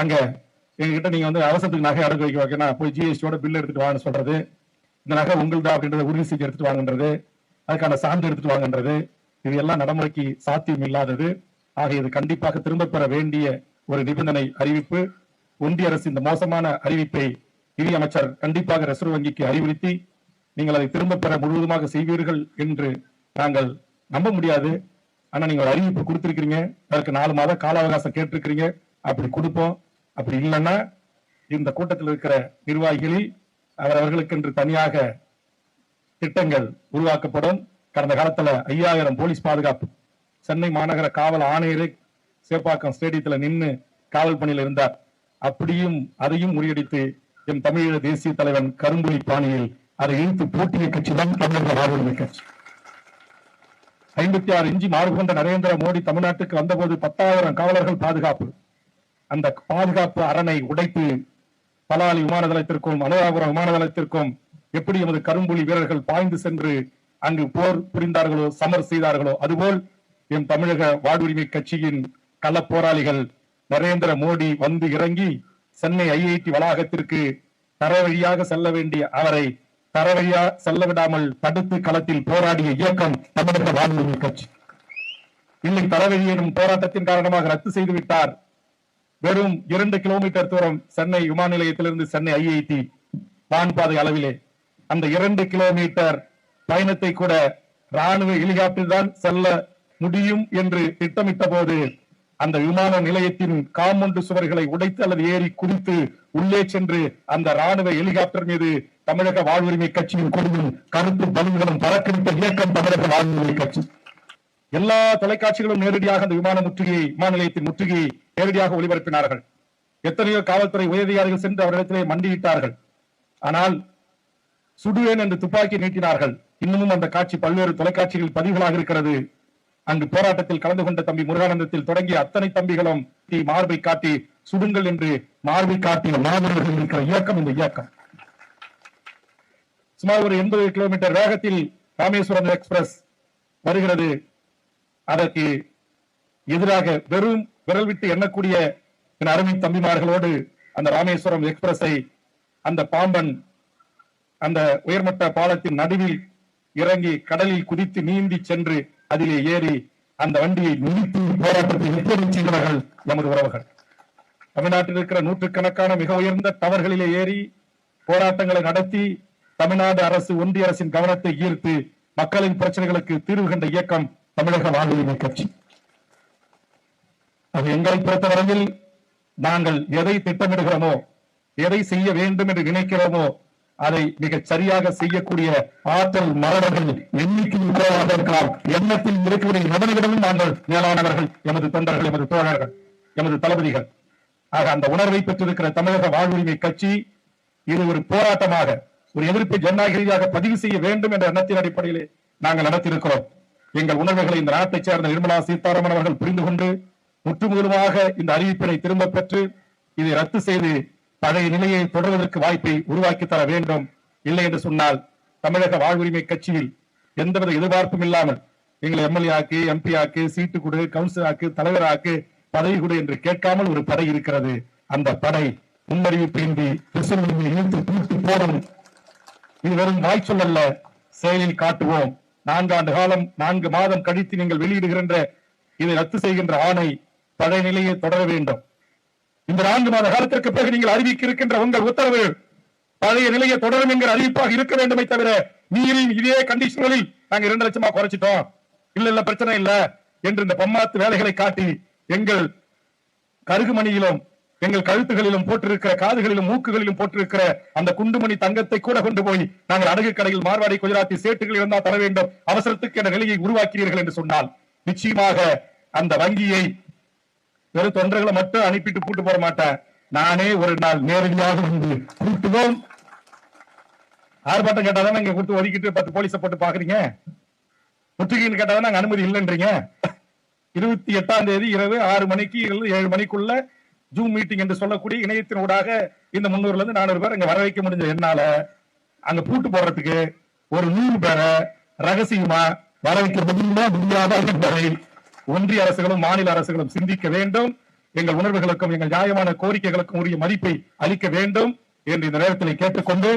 அங்க எங்ககிட்ட நீங்க வந்து அவசரத்துக்கு நகை அடகு வைக்க வைக்கணும், போய் ஜிஎஸ்டியோட பில் எடுத்துட்டு வாங்கன்னு சொல்றது, இந்த நகை உங்கள்தான் அப்படின்றத உறுதி செஞ்சு எடுத்துட்டு வாங்கன்றது, அதுக்கான சான்று எடுத்துட்டு வாங்கன்றது, இது எல்லாம் நடைமுறைக்கு சாத்தியம் இல்லாதது. ஆக இது கண்டிப்பாக திரும்ப பெற வேண்டிய ஒரு நிபந்தனை அறிவிப்பு. ஒன்றிய அரசு இந்த மோசமான அறிவிப்பை நிதியமைச்சர் கண்டிப்பாக ரிசர்வ் வங்கிக்கு அறிவுறுத்தி நீங்கள் அதை திரும்ப பெற முழுவதுமாக செய்வீர்கள் என்று நாங்கள் நம்ப முடியாது. ஆனா நீங்க ஒரு அறிவிப்பு கொடுத்திருக்கிறீங்க, அதற்கு 4 மாத கால அவகாசம் கேட்டிருக்கிறீங்க. அப்படி கொடுப்போம். அப்படி இல்லைன்னா இந்த கூட்டத்தில் இருக்கிற நிர்வாகிகளில் அவர்களுக்கு என்று தனியாக திட்டங்கள் உருவாக்கப்படும். கடந்த காலத்துல 5000 போலீஸ் பாதுகாப்பு, சென்னை மாநகர காவல் ஆணையரை சேப்பாக்கம் ஸ்டேடியத்தில் நின்று காவல் பணியில் இருந்தார். அப்படியும் அதையும் முறியடித்து எம் தமிழீழ தேசிய தலைவன் கரும்புலி பாணியில் அதை இழுத்து போட்டிய கட்சி தான் தமிழக வாழ்வுரிமை கட்சி. 56 இன்ச்சு மார்பு கொண்ட நரேந்திர மோடி தமிழ்நாட்டுக்கு வந்தபோது 10,000 காவலர்கள் பாதுகாப்பு. அந்த பாதுகாப்பு அரணை உடைத்து பலாலி விமான தளத்திற்கும் அனுராபுரம் விமான தளத்திற்கும் எப்படி எமது கரும்புலி வீரர்கள் பாய்ந்து சென்று அங்கு போர் புரிந்தார்களோ, சமர் செய்தார்களோ, அதுபோல் எம் தமிழக வாழ்வுரிமை கட்சியின் கள போராளிகள் நரேந்திர மோடி வந்து இறங்கி சென்னை ஐஐடி வளாகத்திற்கு தர வழியாக செல்ல வேண்டிய அவரை தர வழியா செல்ல விடாமல் தடுத்து களத்தில் போராடிய இயக்கம் தமிழக வாழ்வுரிமை கட்சி. இல்லை, தரவழி எனும் போராட்டத்தின் காரணமாக ரத்து செய்து விட்டார். வெறும் 2 கிலோமீட்டர் தூரம் சென்னை விமான நிலையத்திலிருந்து சென்னை ஐஐடி வான்பாதை அளவிலே அந்த 2 கிலோமீட்டர் பயணத்தை கூட ராணுவ ஹெலிகாப்டர் தான் செல்ல முடியும் என்று திட்டமிட்ட போது அந்த விமான நிலையத்தின் காம்பவுண்ட் சுவர்களை உடைத்து அல்லது ஏறி குதித்து உள்ளே சென்று அந்த ராணுவ ஹெலிகாப்டர் மீது தமிழக வாழ்வுரிமை கட்சியின் கொடியும் கருத்து பலன்களும் பறக்கடித்த இயக்கம் தமிழக வாழ்வுரிமை கட்சி. எல்லா தொலைக்காட்சிகளும் நேரடியாக அந்த விமான நிலையத்தின் முற்றுகையை நேரடியாக ஒளிபரப்பினார்கள். எத்தனையோ காவல்துறை உயரதிகாரிகள் சென்று அவரிடத்திலே மண்டியிட்டார்கள். ஆனால் சுடுவேன் என்று துப்பாக்கி நீட்டினார்கள். இன்னமும் அந்த காட்சி பல்வேறு தொலைக்காட்சிகளில் பதிவுகளாக இருக்கிறது. அங்கு போராட்டத்தில் கலந்து கொண்ட தம்பி முருகானந்தத்தில் தொடங்கிய அத்தனை தம்பிகளும் மார்பை காட்டி சுடுங்கள் என்று மார்பை காட்டிய மாணவர்கள் இருக்கிற இயக்கம் இந்த இயக்கம். சுமார் ஒரு 80 கிலோமீட்டர் வேகத்தில் ராமேஸ்வரம் எக்ஸ்பிரஸ் வருகிறது. அதற்கு எதிராக வெறும் விரல் விட்டு எண்ணக்கூடிய அருமை தம்பிமார்களோடு அந்த ராமேஸ்வரம் எக்ஸ்பிரஸை அந்த பாம்பன் அந்த உயர்மட்ட பாலத்தின் நடுவில் இறங்கி கடலில் குதித்து நீந்தி சென்று அதிலே ஏறி அந்த வண்டியை நிறுத்தி போராட்டத்தை செய்தவர்கள் நமது உறவுகள். தமிழ்நாட்டில் இருக்கிற நூற்றுக்கணக்கான மிக உயர்ந்த டவர்களிலே ஏறி போராட்டங்களை நடத்தி தமிழ்நாடு அரசு ஒன்றிய அரசின் கவனத்தை ஈர்த்து மக்களின் பிரச்சனைகளுக்கு தீர்வு கண்ட இயக்கம் தமிழக வாழ்வுரிமை கட்சி. அது எங்களை பொறுத்தவரையில் நாங்கள் எதை திட்டமிடுகிறோமோ, எதை செய்ய வேண்டும் என்று நினைக்கிறோமோ அதை மிக சரியாக செய்யக்கூடிய ஆற்றல் மரபர்கள் எண்ணிக்கையில் குறைவாக இருக்கலாம். எண்ணத்தில் இருக்கக்கூடிய நிபந்தனைகளும் நாங்கள் மேலானவர்கள், எமது தொண்டர்கள், எமது தோழர்கள், எமது தளபதிகள். ஆக அந்த உணர்வை பெற்றிருக்கிற தமிழக வாழ்வுரிமை கட்சி இது ஒரு போராட்டமாக, ஒரு எதிர்ப்பு ஜனநாயக ரீதியாக பதிவு செய்ய வேண்டும் என்ற எண்ணத்தின் அடிப்படையிலே நாங்கள் நடத்தியிருக்கிறோம். எங்கள் உணர்வுகளை இந்த நாட்டைச் சேர்ந்த நிர்மலா சீதாராமன் அவர்கள் புரிந்து கொண்டு முற்றுமுதலுமாக இந்த அறிவிப்பினை திரும்ப பெற்று இதை ரத்து செய்து பழைய நிலையை தொடர்வதற்கு வாய்ப்பை உருவாக்கி தர வேண்டும். இல்லை என்று சொன்னால் தமிழக வாழ்வுரிமை கட்சியில் எந்தவித எதிர்பார்ப்பும் இல்லாமல் எங்களை எம்எல்ஏ ஆக்கு, எம்பி ஆக்கு, சீட்டு கொடு, கவுன்சிலர் ஆக்கு, தலைவர் ஆக்கு, பதவி கொடு என்று கேட்காமல் ஒரு படை இருக்கிறது. அந்த படை முன்னறிவிப்பின்றி இழுத்து பூட்டி போடும். இது வெறும் வாய்ச்சொல் அல்ல, செயலில் காட்டுவோம். 4 ஆண்டு காலம் 4 மாதம் கழித்து நீங்கள் வெளியிடுகின்ற இதை ரத்து செய்கின்ற ஆணை பழைய நிலையை தொடர வேண்டும். இந்த 4 மாத காலத்திற்கு பிறகு நீங்கள் அறிவிக்க இருக்கின்ற உங்கள் உத்தரவு பழைய நிலையை தொடரும் என்கிற அறிவிப்பாக இருக்க வேண்டுமே தவிர நீரின் இதே கண்டிஷன்களில் நாங்க 2 லட்சமா குறைச்சிட்டோம், இல்ல பிரச்சனை இல்ல என்று இந்த பம்மாத்து வேலைகளை காட்டி எங்கள் கருகுமணியிலும் எங்கள் கழுத்துகளிலும் போட்டிருக்கிற, காதுகளிலும் மூக்குகளிலும் போட்டிருக்கிற அந்த குண்டுமணி தங்கத்தை கூட கொண்டு போய் நாங்கள் அடகு கடையில் மார்வாடி குஜராத்தி சேட்டுகள் இருந்தால் தர வேண்டும், அவசரத்துக்கு என்ற நிலையை உருவாக்கிறீர்கள் என்று சொன்னால் நிச்சயமாக அந்த வங்கியை வெறும் தொண்டர்களை மட்டும் அனுப்பிட்டு கூட்டு போட மாட்டேன். நானே ஒரு நாள் நேரடியாக வந்து கூட்டுவோம். ஆர்ப்பாட்டம் கேட்டாதான் இங்க கொடுத்து ஒதுக்கிட்டு 10 போலீஸை போட்டு பாக்குறீங்க. முற்றுகைன்னு கேட்டாதான் நாங்க அனுமதி இல்லைன்றீங்க. 28ஆம் தேதி இரவு 6 மணிக்கு 7 மணிக்குள்ள ஜூம் மீட்டிங் என்று சொல்லக்கூடிய இணையத்தினூடாக இந்த 300ல இருந்து 400 பேர் அங்க வர வைக்க முடிஞ்ச என்னால அங்க பூட்டு போடுறதுக்கு ஒரு 100 பேரை ரகசியமா வர வைக்க முடியாத என்பதை ஒன்றிய அரசுகளும் மாநில அரசுகளும் சிந்திக்க வேண்டும் எங்கள் உணர்வுகளுக்கும் எங்கள் நியாயமான கோரிக்கைகளுக்கும் உரிய மதிப்பை அளிக்க வேண்டும் என்று இந்த நேரத்தில் கேட்டுக்கொண்டு